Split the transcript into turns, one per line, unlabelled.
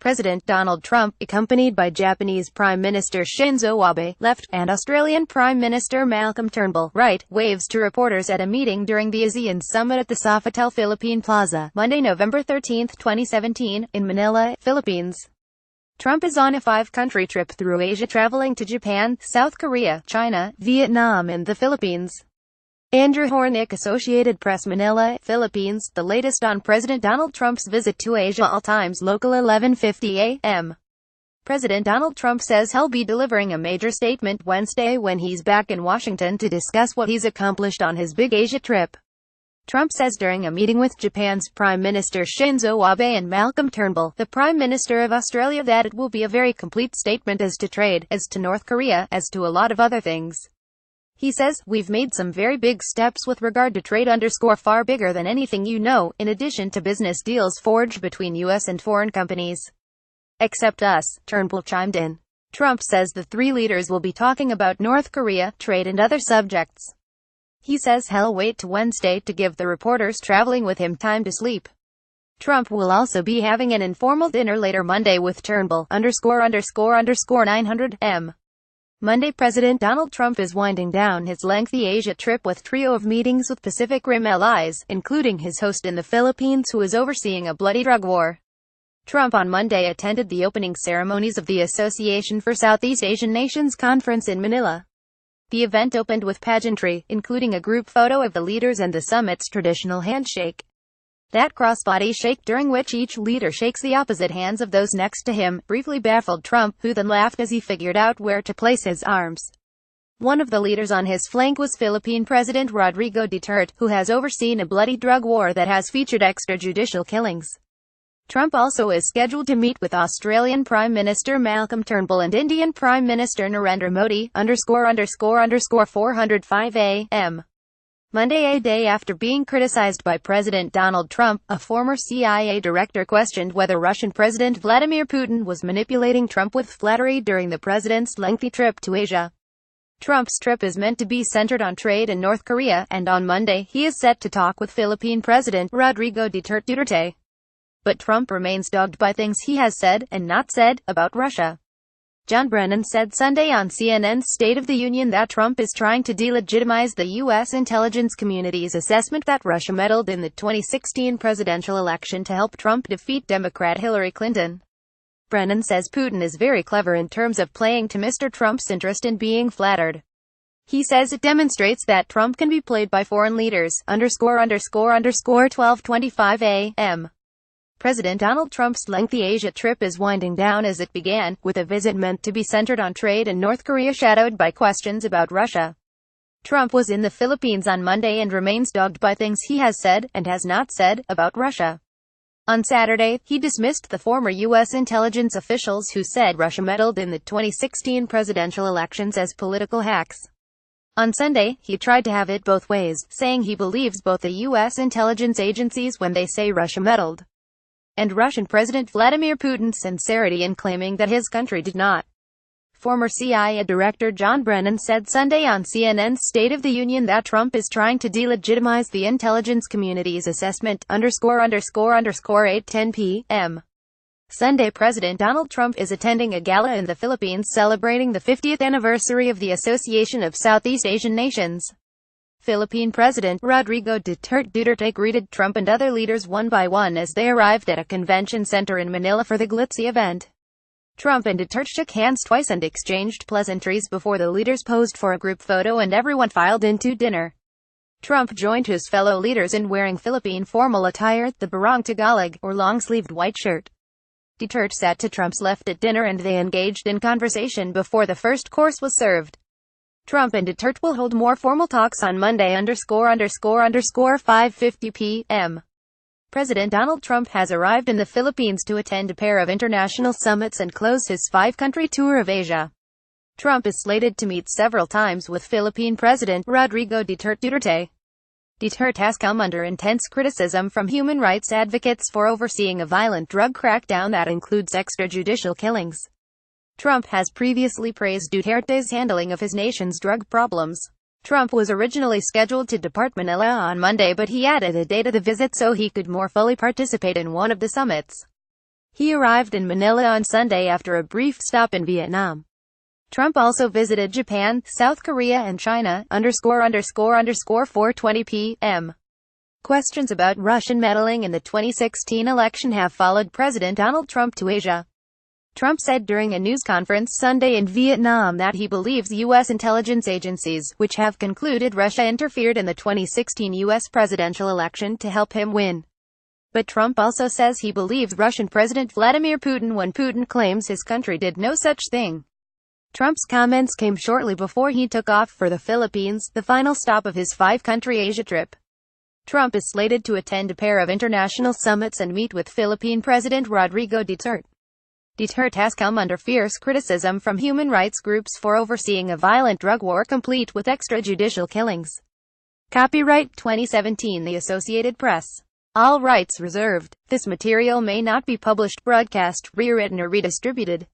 President Donald Trump, accompanied by Japanese Prime Minister Shinzo Abe, left, and Australian Prime Minister Malcolm Turnbull, right, waves to reporters at a meeting during the ASEAN Summit at the Sofitel Philippine Plaza, Monday, November 13, 2017, in Manila, Philippines. Trump is on a 5-country trip through Asia, traveling to Japan, South Korea, China, Vietnam and the Philippines. Andrew Hornick, Associated Press, Manila, Philippines. The latest on President Donald Trump's visit to Asia. All times local 11:50 a.m. President Donald Trump says he'll be delivering a major statement Wednesday when he's back in Washington to discuss what he's accomplished on his big Asia trip. Trump says during a meeting with Japan's Prime Minister Shinzo Abe and Malcolm Turnbull, the Prime Minister of Australia, that it will be a very complete statement as to trade, as to North Korea, as to a lot of other things. He says, "We've made some very big steps with regard to trade far bigger than anything you know, in addition to business deals forged between U.S. and foreign companies. Except us," Turnbull chimed in. Trump says the three leaders will be talking about North Korea, trade and other subjects. He says he'll wait to Wednesday to give the reporters traveling with him time to sleep. Trump will also be having an informal dinner later Monday with Turnbull, ___900 m. Monday, President Donald Trump is winding down his lengthy Asia trip with a trio of meetings with Pacific Rim allies, including his host in the Philippines, who is overseeing a bloody drug war. Trump on Monday attended the opening ceremonies of the Association for Southeast Asian Nations conference in Manila. The event opened with pageantry, including a group photo of the leaders and the summit's traditional handshake. That cross-body shake, during which each leader shakes the opposite hands of those next to him, briefly baffled Trump, who then laughed as he figured out where to place his arms. One of the leaders on his flank was Philippine President Rodrigo Duterte, who has overseen a bloody drug war that has featured extrajudicial killings. Trump also is scheduled to meet with Australian Prime Minister Malcolm Turnbull and Indian Prime Minister Narendra Modi, __405 a.m. Monday, a day after being criticized by President Donald Trump. A former CIA director questioned whether Russian President Vladimir Putin was manipulating Trump with flattery during the president's lengthy trip to Asia. Trump's trip is meant to be centered on trade in North Korea, and on Monday, he is set to talk with Philippine President Rodrigo Duterte. But Trump remains dogged by things he has said, and not said, about Russia. John Brennan said Sunday on CNN's State of the Union that Trump is trying to delegitimize the U.S. intelligence community's assessment that Russia meddled in the 2016 presidential election to help Trump defeat Democrat Hillary Clinton. Brennan says Putin is very clever in terms of playing to Mr. Trump's interest in being flattered. He says it demonstrates that Trump can be played by foreign leaders, ___12:25 a.m. President Donald Trump's lengthy Asia trip is winding down as it began, with a visit meant to be centered on trade in North Korea shadowed by questions about Russia. Trump was in the Philippines on Monday and remains dogged by things he has said, and has not said, about Russia. On Saturday, he dismissed the former U.S. intelligence officials who said Russia meddled in the 2016 presidential elections as political hacks. On Sunday, he tried to have it both ways, saying he believes both the U.S. intelligence agencies when they say Russia meddled, and Russian President Vladimir Putin's sincerity in claiming that his country did not. Former CIA Director John Brennan said Sunday on CNN's State of the Union that Trump is trying to delegitimize the intelligence community's assessment, ___8:10 p.m. Sunday, President Donald Trump is attending a gala in the Philippines celebrating the 50th anniversary of the Association of Southeast Asian Nations. Philippine President Rodrigo Duterte greeted Trump and other leaders one by one as they arrived at a convention center in Manila for the glitzy event. Trump and Duterte shook hands twice and exchanged pleasantries before the leaders posed for a group photo and everyone filed into dinner. Trump joined his fellow leaders in wearing Philippine formal attire, the barong Tagalog, or long-sleeved white shirt. Duterte sat to Trump's left at dinner and they engaged in conversation before the first course was served. Trump and Duterte will hold more formal talks on Monday, ___5:50 p.m. President Donald Trump has arrived in the Philippines to attend a pair of international summits and close his 5-country tour of Asia. Trump is slated to meet several times with Philippine President Rodrigo Duterte. Duterte has come under intense criticism from human rights advocates for overseeing a violent drug crackdown that includes extrajudicial killings. Trump has previously praised Duterte's handling of his nation's drug problems. Trump was originally scheduled to depart Manila on Monday, but he added a day to the visit so he could more fully participate in one of the summits. He arrived in Manila on Sunday after a brief stop in Vietnam. Trump also visited Japan, South Korea and China, ___4:20 p.m. Questions about Russian meddling in the 2016 election have followed President Donald Trump to Asia. Trump said during a news conference Sunday in Vietnam that he believes U.S. intelligence agencies, which have concluded Russia interfered in the 2016 U.S. presidential election to help him win. But Trump also says he believes Russian President Vladimir Putin when Putin claims his country did no such thing. Trump's comments came shortly before he took off for the Philippines, the final stop of his five-country Asia trip. Trump is slated to attend a pair of international summits and meet with Philippine President Rodrigo Duterte. Duterte has come under fierce criticism from human rights groups for overseeing a violent drug war complete with extrajudicial killings. Copyright 2017 The Associated Press. All rights reserved. This material may not be published, broadcast, rewritten or redistributed.